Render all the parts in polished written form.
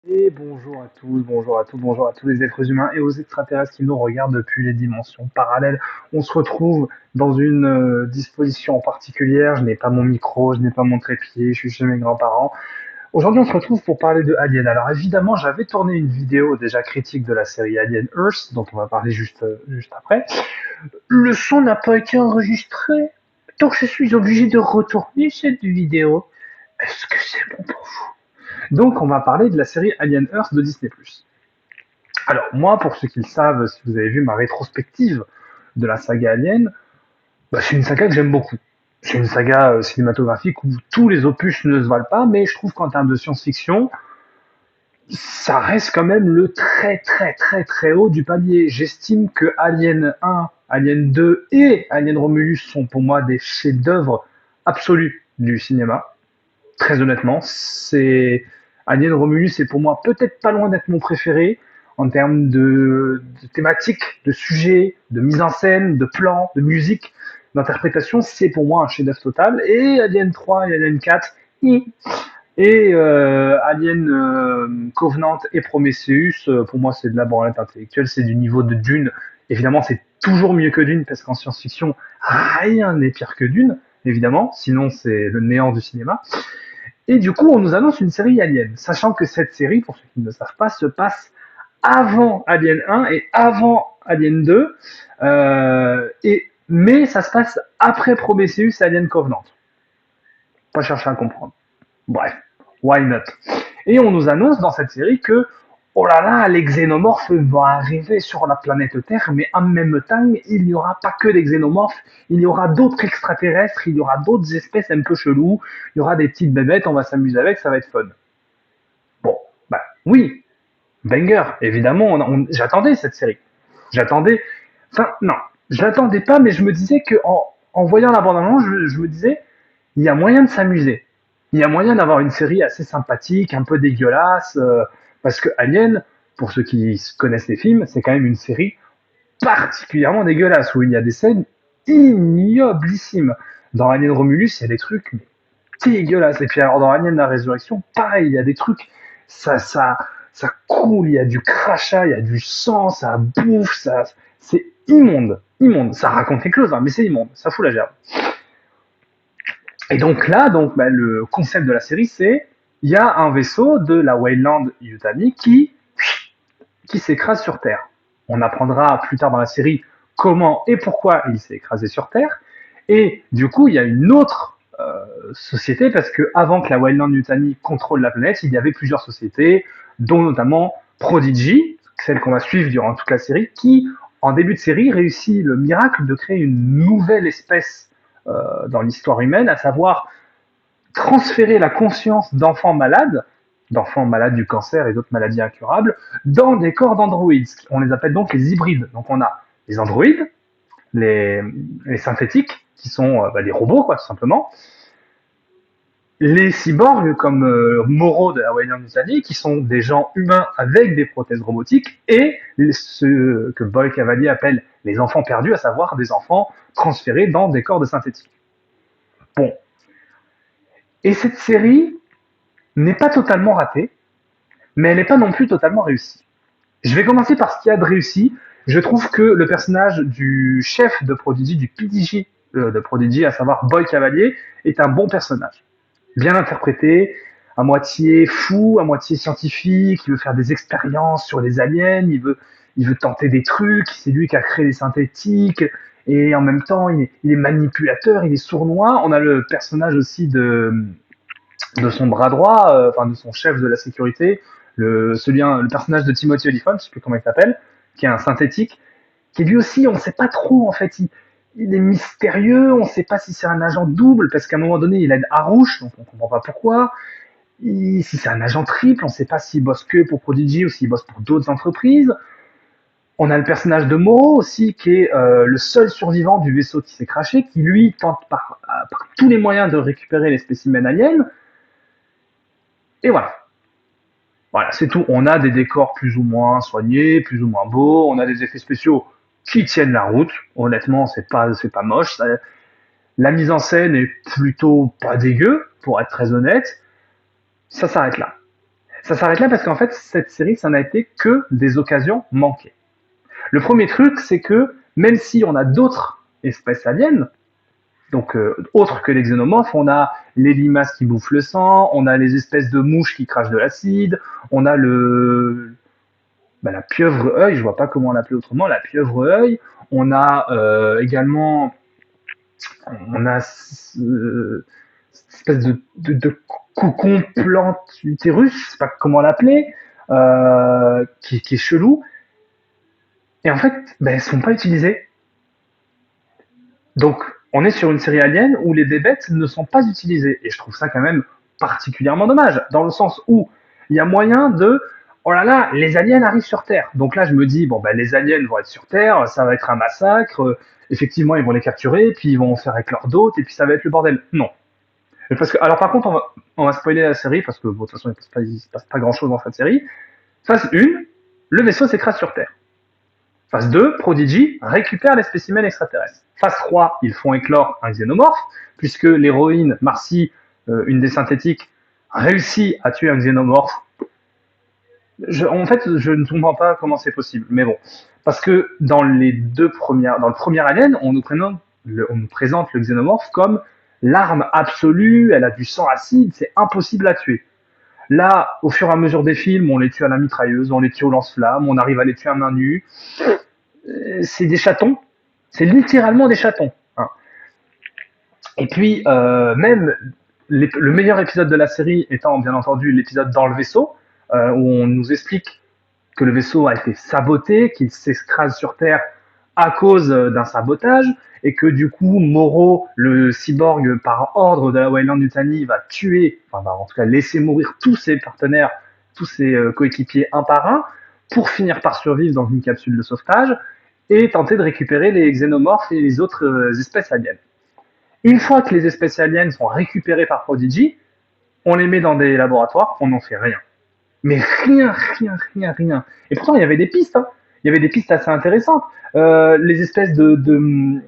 Et bonjour à tous, bonjour à tous, bonjour à tous les êtres humains et aux extraterrestres qui nous regardent depuis les dimensions parallèles. On se retrouve dans une disposition en particulière. Je n'ai pas mon micro, je n'ai pas mon trépied, je suis chez mes grands-parents. Aujourd'hui, on se retrouve pour parler de Alien. Alors évidemment, j'avais tourné une vidéo déjà critique de la série Alien Earth, dont on va parler juste après. Le son n'a pas été enregistré, donc je suis obligé de retourner cette vidéo. Est-ce que c'est bon pour vous? Donc, on va parler de la série Alien Earth de Disney+. Alors, moi, pour ceux qui le savent, si vous avez vu ma rétrospective de la saga Alien, c'est une saga que j'aime beaucoup. C'est une saga cinématographique où tous les opus ne se valent pas, mais je trouve qu'en termes de science-fiction, ça reste quand même le très très très très haut du palier. J'estime que Alien 1, Alien 2 et Alien Romulus sont pour moi des chefs-d'œuvre absolus du cinéma. Très honnêtement, c'est Alien Romulus est pour moi peut-être pas loin d'être mon préféré en termes de thématique, de sujet, de mise en scène, de plan, de musique, d'interprétation. C'est pour moi un chef-d'œuvre total. Et Alien 3 et Alien 4 et Alien Covenant et Prometheus, pour moi c'est de la branlette intellectuelle, c'est du niveau de Dune. Évidemment, c'est toujours mieux que Dune parce qu'en science-fiction, rien n'est pire que Dune, évidemment. Sinon, c'est le néant du cinéma. Et du coup, on nous annonce une série Alien, sachant que cette série, pour ceux qui ne le savent pas, se passe avant Alien 1 et avant Alien 2, mais ça se passe après Prometheus et Alien Covenant. Pas chercher à comprendre. Bref, why not? Et on nous annonce dans cette série que, oh là là, les xénomorphes vont arriver sur la planète Terre, mais en même temps, il n'y aura pas que des xénomorphes, il y aura d'autres extraterrestres, il y aura d'autres espèces un peu cheloues, il y aura des petites bébêtes, on va s'amuser avec, ça va être fun. Bon, oui, banger, évidemment, j'attendais cette série. J'attendais, enfin, non, je l'attendais pas, mais je me disais que en voyant la bande-annonce, je me disais, il y a moyen de s'amuser. Il y a moyen d'avoir une série assez sympathique, un peu dégueulasse, parce que Alien, pour ceux qui connaissent les films, c'est quand même une série particulièrement dégueulasse, où il y a des scènes ignoblissimes. Dans Alien Romulus, il y a des trucs dégueulasses. Et puis alors dans Alien la Résurrection, pareil, il y a des trucs, ça, ça, ça coule, il y a du crachat, il y a du sang, ça bouffe, c'est immonde, immonde. Ça raconte quelque chose, hein, mais c'est immonde, ça fout la gerbe. Et donc là, le concept de la série, c'est il y a un vaisseau de la Weyland Yutani qui s'écrase sur Terre. On apprendra plus tard dans la série comment et pourquoi il s'est écrasé sur Terre. Et du coup, il y a une autre société parce que avant que la Weyland Yutani contrôle la planète, il y avait plusieurs sociétés, dont notamment Prodigy, celle qu'on va suivre durant toute la série, qui en début de série réussit le miracle de créer une nouvelle espèce dans l'histoire humaine, à savoir transférer la conscience d'enfants malades du cancer et d'autres maladies incurables, dans des corps d'androïdes. On les appelle donc les hybrides. Donc on a les androïdes, les, les synthétiques, qui sont des robots, quoi, tout simplement. Les cyborgs, comme Moreau de la Weyland Yutani, qui sont des gens humains avec des prothèses robotiques, et ceux que Boy Cavalier appelle les enfants perdus, à savoir des enfants transférés dans des corps de synthétiques. Bon. Et cette série n'est pas totalement ratée, mais elle n'est pas non plus totalement réussie. Je vais commencer par ce qu'il y a de réussi. Je trouve que le personnage du chef de Prodigy, du PDG de Prodigy, à savoir Boy Cavalier, est un bon personnage. Bien interprété, à moitié fou, à moitié scientifique, il veut faire des expériences sur les aliens, il veut tenter des trucs, c'est lui qui a créé les synthétiques, et en même temps, il est manipulateur, il est sournois. On a le personnage aussi de son bras droit, enfin de son chef de la sécurité, le personnage de Timothy Olyphant, je sais plus comment il s'appelle, qui est un synthétique, qui lui aussi, on ne sait pas trop en fait, il est mystérieux, on ne sait pas si c'est un agent double, parce qu'à un moment donné, il aide Harouche, donc on ne comprend pas pourquoi. Si c'est un agent triple, on ne sait pas s'il bosse que pour Prodigy ou s'il bosse pour d'autres entreprises. On a le personnage de Moreau aussi, qui est le seul survivant du vaisseau qui s'est craché, qui lui tente par tous les moyens de récupérer les spécimens aliens. Et voilà. Voilà, c'est tout. On a des décors plus ou moins soignés, plus ou moins beaux. On a des effets spéciaux qui tiennent la route. Honnêtement, c'est pas moche. La mise en scène est plutôt pas dégueu, pour être très honnête. Ça s'arrête là. Ça s'arrête là parce qu'en fait, cette série, ça n'a été que des occasions manquées. Le premier truc, c'est que même si on a d'autres espèces aliens, donc autres que les xénomorphes, on a les limaces qui bouffent le sang, on a les espèces de mouches qui crachent de l'acide, on a la pieuvre-œil, je vois pas comment l'appeler autrement, la pieuvre-œil, on a également on a cette espèce de cocon plante utérus, je sais pas comment l'appeler, qui est chelou. Et en fait, elles sont pas utilisées. Donc, on est sur une série alien où les bébêtes ne sont pas utilisées. Et je trouve ça quand même particulièrement dommage, dans le sens où il y a moyen de oh là là, les aliens arrivent sur Terre. Donc là, je me dis, les aliens vont être sur Terre, ça va être un massacre, effectivement, ils vont les capturer, puis ils vont en faire éclore d'autres, et puis ça va être le bordel. Non. Parce que, alors par contre, on va spoiler la série, parce que de toute façon, il se passe pas grand chose dans cette série. Phase 1, le vaisseau s'écrase sur Terre. Phase 2, Prodigy récupère les spécimens extraterrestres. Phase 3, ils font éclore un xénomorphe, puisque l'héroïne, Marcy, une des synthétiques, réussit à tuer un xénomorphe. En fait, je ne comprends pas comment c'est possible, mais bon. Parce que dans le premier Alien, on nous présente le xénomorphe comme l'arme absolue, elle a du sang acide, c'est impossible à tuer. Là, au fur et à mesure des films, on les tue à la mitrailleuse, on les tue au lance-flamme, on arrive à les tuer à main nue. C'est des chatons, c'est littéralement des chatons. Hein. Et puis, même le meilleur épisode de la série étant bien entendu l'épisode dans le vaisseau, où on nous explique que le vaisseau a été saboté, qu'il s'écrase sur Terre à cause d'un sabotage, et que du coup, Moreau, le cyborg, par ordre de la Weyland-Yutani, va tuer, en tout cas laisser mourir tous ses partenaires, tous ses coéquipiers un par un, pour finir par survivre dans une capsule de sauvetage, et tenter de récupérer les xénomorphes et les autres espèces aliens. Une fois que les espèces aliens sont récupérées par Prodigy, on les met dans des laboratoires, on n'en fait rien. Mais rien, rien, rien, rien. Et pourtant, il y avait des pistes. Hein. Il y avait des pistes assez intéressantes. Les espèces de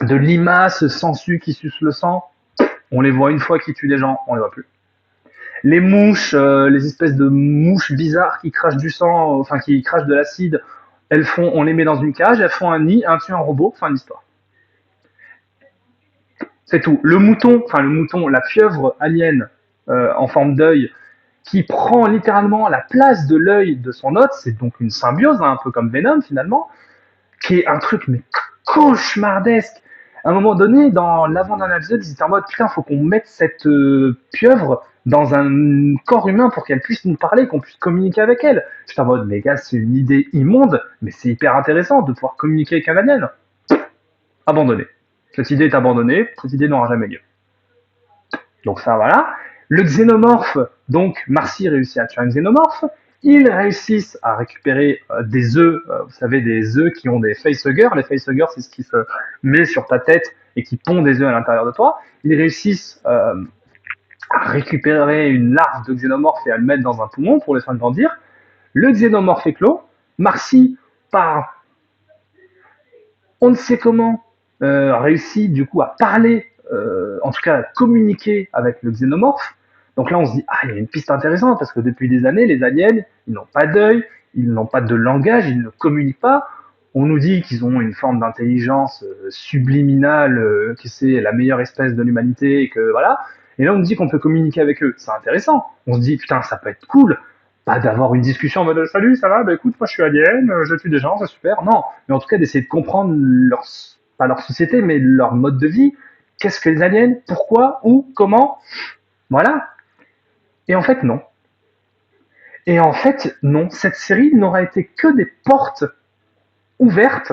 limaces sangsues qui sucent le sang, on les voit une fois qu'ils tuent des gens, on les voit plus. Les mouches, les espèces de mouches bizarres qui crachent du sang, enfin qui crachent de l'acide, on les met dans une cage, elles font un nid, tue un robot, fin d'histoire. C'est tout. Le mouton, la pieuvre alien en forme d'œil, qui prend littéralement la place de l'œil de son hôte, c'est donc une symbiose, un peu comme Venom finalement, qui est un truc mais cauchemardesque. À un moment donné, dans l'avant-dernier épisode, ils étaient en mode putain, faut qu'on mette cette pieuvre dans un corps humain pour qu'elle puisse nous parler, qu'on puisse communiquer avec elle. J'étais en mode, les gars, c'est une idée immonde, mais c'est hyper intéressant de pouvoir communiquer avec un alien. Abandonné. Cette idée est abandonnée, cette idée n'aura jamais lieu. Donc ça, voilà. Le xénomorphe, donc Marcy réussit à tuer un xénomorphe. Ils réussissent à récupérer des œufs, vous savez, des œufs qui ont des facehuggers. Les facehuggers, c'est ce qui se met sur ta tête et qui pond des œufs à l'intérieur de toi. Ils réussissent à récupérer une larve de xénomorphe et à le mettre dans un poumon pour les faire grandir. Le xénomorphe éclot. Marcy, par on ne sait comment, réussit du coup à parler, en tout cas à communiquer avec le xénomorphe. Donc là, on se dit, il y a une piste intéressante, parce que depuis des années, les aliens, ils n'ont pas d'œil, ils n'ont pas de langage, ils ne communiquent pas. On nous dit qu'ils ont une forme d'intelligence subliminale, que c'est la meilleure espèce de l'humanité, et que voilà. Et là, on nous dit qu'on peut communiquer avec eux. C'est intéressant. On se dit, putain, ça peut être cool. Pas d'avoir une discussion en mode, salut, ça va, écoute, moi je suis alien, je tue des gens, c'est super. Non, mais en tout cas d'essayer de comprendre pas leur société, mais leur mode de vie. Qu'est-ce que les aliens? Pourquoi? Où? Comment? Voilà. Et en fait, non. Et en fait, non. Cette série n'aura été que des portes ouvertes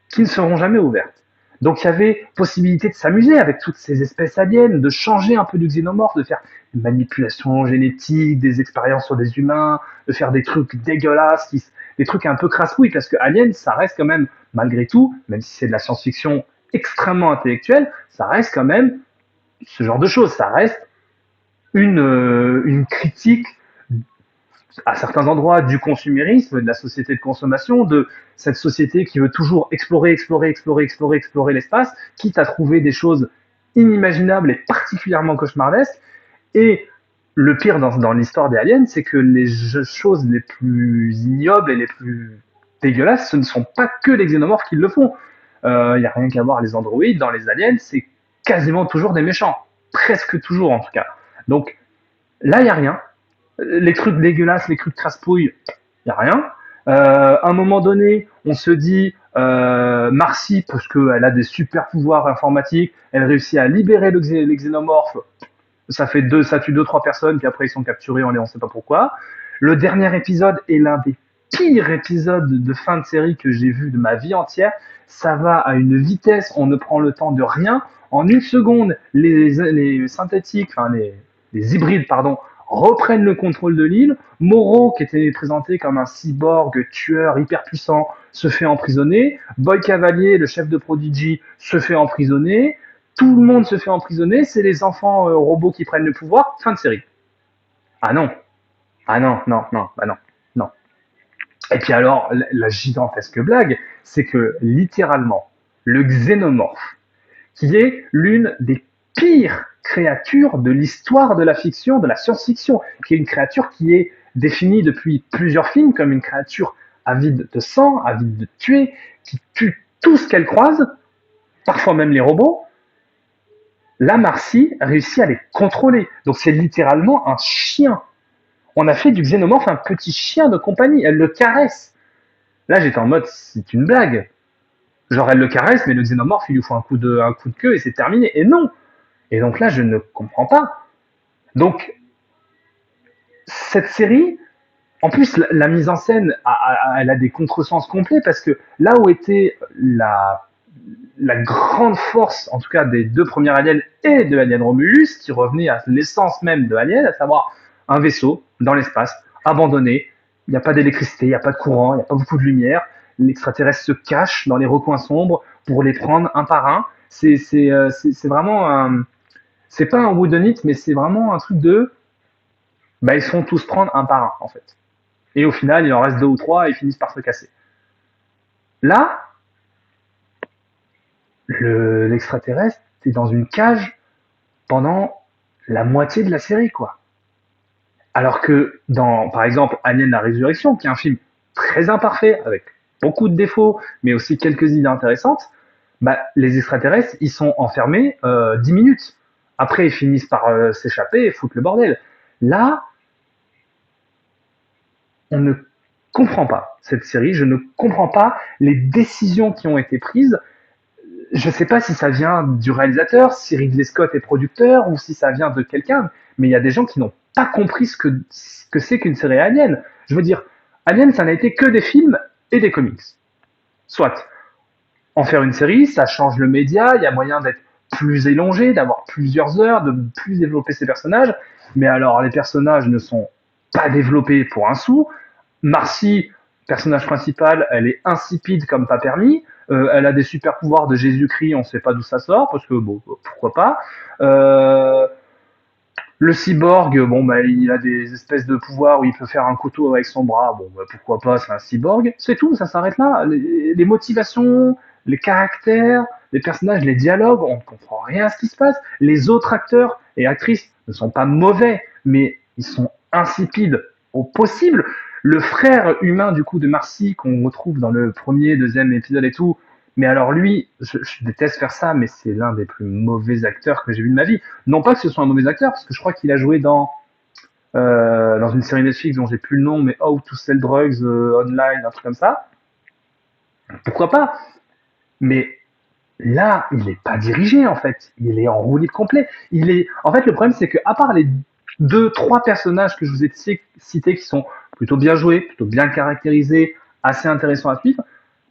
qui ne seront jamais ouvertes. Donc il y avait possibilité de s'amuser avec toutes ces espèces aliens, de changer un peu du xénomorphe, de faire des manipulations génétiques, des expériences sur des humains, de faire des trucs dégueulasses, des trucs un peu crasse-couilles, parce que Alien, ça reste quand même, malgré tout, même si c'est de la science-fiction extrêmement intellectuelle, ça reste quand même ce genre de choses. Ça reste une critique à certains endroits du consumérisme, de la société de consommation, de cette société qui veut toujours explorer l'espace, quitte à trouver des choses inimaginables et particulièrement cauchemardesques. Et le pire dans l'histoire des aliens, c'est que les choses les plus ignobles et les plus dégueulasses, ce ne sont pas que les xénomorphes qui le font. Il n'y a rien qu'à voir les androïdes dans les aliens, c'est quasiment toujours des méchants. Presque toujours en tout cas. Donc là, il n'y a rien. Les trucs dégueulasses, les trucs crasse-pouille, il n'y a rien. À un moment donné, on se dit, Marcy, parce qu'elle a des super pouvoirs informatiques, elle réussit à libérer les xénomorphes, ça tue deux, trois personnes, puis après ils sont capturés, on ne sait pas pourquoi. Le dernier épisode est l'un des pires épisodes de fin de série que j'ai vu de ma vie entière. Ça va à une vitesse, on ne prend le temps de rien. En une seconde, les synthétiques, enfin les hybrides, pardon, reprennent le contrôle de l'île. Moreau, qui était présenté comme un cyborg tueur hyper puissant, se fait emprisonner. Boy Cavalier, le chef de Prodigy, se fait emprisonner. Tout le monde se fait emprisonner, c'est les enfants robots qui prennent le pouvoir, fin de série. Ah non, ah non, non, non, bah non, non. Et puis alors, la gigantesque blague, c'est que littéralement, le xénomorphe, qui est l'une des pires créatures de l'histoire de la fiction, de la science-fiction, qui est une créature qui est définie depuis plusieurs films comme une créature avide de sang, avide de tuer, qui tue tout ce qu'elle croise, parfois même les robots. Là, Marcy réussit à les contrôler. Donc c'est littéralement un chien. On a fait du xénomorphe un petit chien de compagnie. Elle le caresse. Là, j'étais en mode, c'est une blague. Genre, elle le caresse, mais le xénomorphe, il lui faut un coup de queue et c'est terminé. Et non. Et donc là, je ne comprends pas. Donc, cette série, en plus, la mise en scène, elle a des contresens complets parce que là où était la grande force, en tout cas des deux premiers aliens et de Alien Romulus, qui revenait à l'essence même de Alien, à savoir un vaisseau dans l'espace, abandonné, il n'y a pas d'électricité, il n'y a pas de courant, il n'y a pas beaucoup de lumière, l'extraterrestre se cache dans les recoins sombres pour les prendre un par un. C'est vraiment un... C'est pas un whodunit, mais c'est vraiment un truc de... Bah, ils se font tous prendre un par un, en fait. Et au final, il en reste deux ou trois et ils finissent par se casser. Là, l'extraterrestre est dans une cage pendant la moitié de la série, quoi. Alors que dans, par exemple, Alien la Résurrection, qui est un film très imparfait, avec beaucoup de défauts, mais aussi quelques idées intéressantes, bah, les extraterrestres, ils sont enfermés 10 minutes. Après, ils finissent par s'échapper et foutre le bordel. Là, on ne comprend pas cette série, je ne comprends pas les décisions qui ont été prises. Je ne sais pas si ça vient du réalisateur, si Ridley Scott est producteur, ou si ça vient de quelqu'un, mais il y a des gens qui n'ont pas compris ce que c'est qu'une série Alien. Je veux dire, Alien, ça n'a été que des films et des comics. Soit, en faire une série, ça change le média, il y a moyen d'être plus élongé, d'avoir plusieurs heures, de plus développer ses personnages, mais alors les personnages ne sont pas développés pour un sou. Marcy, personnage principal, elle est insipide comme pas permis. Elle a des super pouvoirs de Jésus-Christ, on ne sait pas d'où ça sort, parce que bon, pourquoi pas. Le cyborg, bon, bah, il a des espèces de pouvoirs où il peut faire un couteau avec son bras, bon, bah, pourquoi pas, c'est un cyborg. C'est tout, ça s'arrête là. Les motivations, les caractères, les personnages, les dialogues, on ne comprend rien à ce qui se passe. Les autres acteurs et actrices ne sont pas mauvais, mais ils sont insipides au possible. Le frère humain du coup de Marcy qu'on retrouve dans le premier, deuxième épisode et tout, mais alors lui, je déteste faire ça, mais c'est l'un des plus mauvais acteurs que j'ai vu de ma vie. Non pas que ce soit un mauvais acteur, parce que je crois qu'il a joué dans une série Netflix dont j'ai plus le nom, mais How to Sell Drugs Online, un truc comme ça. Pourquoi pas? Mais là, il n'est pas dirigé en fait. Il est en roue libre complet. En fait, le problème c'est que à part les deux, trois personnages que je vous ai cités qui sont plutôt bien joués, plutôt bien caractérisés, assez intéressants à suivre,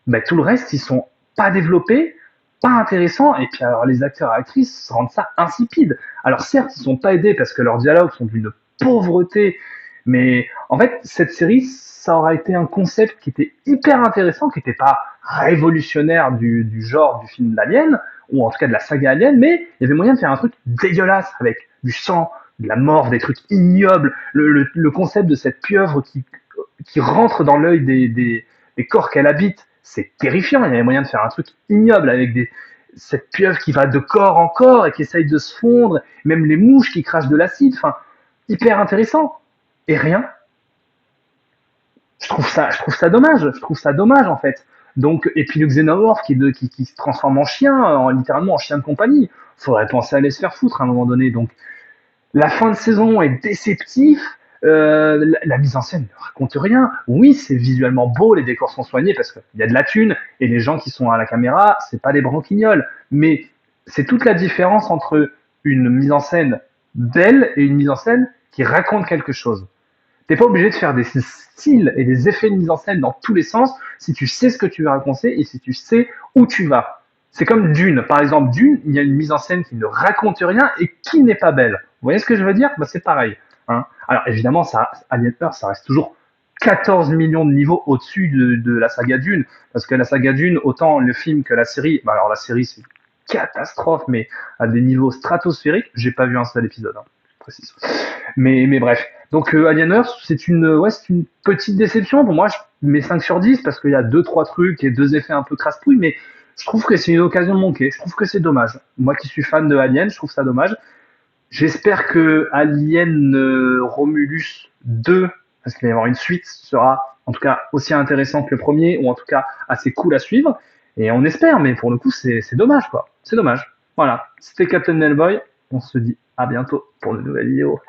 bah, tout le reste, ils sont pas développés, pas intéressants, et puis alors les acteurs et actrices rendent ça insipide. Alors certes, ils sont pas aidés parce que leurs dialogues sont d'une pauvreté, mais en fait, cette série, ça aurait été un concept qui était hyper intéressant, qui n'était pas révolutionnaire du genre du film d'Alien, ou en tout cas de la saga Alien, mais il y avait moyen de faire un truc dégueulasse, avec du sang, de la mort, des trucs ignobles, le concept de cette pieuvre qui rentre dans l'œil des corps qu'elle habite, c'est terrifiant. Il y avait moyen de faire un truc ignoble avec cette pieuvre qui va de corps en corps et qui essaye de se fondre, même les mouches qui crachent de l'acide. Enfin, hyper intéressant. Et rien. Je trouve ça dommage. Je trouve ça dommage en fait. Donc, et puis le xénomorphe qui se transforme en chien, littéralement en chien de compagnie. Faudrait penser à aller se faire foutre à un moment donné. Donc, la fin de saison est déceptive. La mise en scène ne raconte rien. Oui, c'est visuellement beau, les décors sont soignés parce qu'il y a de la thune et les gens qui sont à la caméra, c'est pas des branquignoles. Mais c'est toute la différence entre une mise en scène belle et une mise en scène qui raconte quelque chose. T'es pas obligé de faire des styles et des effets de mise en scène dans tous les sens si tu sais ce que tu veux raconter et si tu sais où tu vas. C'est comme Dune. Par exemple, Dune, il y a une mise en scène qui ne raconte rien et qui n'est pas belle. Vous voyez ce que je veux dire? Bah, c'est pareil. Hein. Alors évidemment, Alien Earth, ça reste toujours 14 millions de niveaux au-dessus de la saga Dune. Parce que la saga Dune, autant le film que la série, bah alors la série c'est une catastrophe, mais à des niveaux stratosphériques. J'ai pas vu un seul épisode, hein, je précise. Mais bref. Donc Alien Earth, c'est une petite déception. Pour moi, je mets 5 sur 10 parce qu'il y a deux trois trucs et deux effets un peu crasse-pouille, mais je trouve que c'est une occasion manquée. Je trouve que c'est dommage. Moi qui suis fan de Alien, je trouve ça dommage. J'espère que Alien Romulus 2, parce qu'il va y avoir une suite, sera en tout cas aussi intéressant que le premier, ou en tout cas assez cool à suivre. Et on espère, mais pour le coup, c'est dommage, quoi. C'est dommage. Voilà. C'était Captain Hellboy. On se dit à bientôt pour de nouvelles vidéos.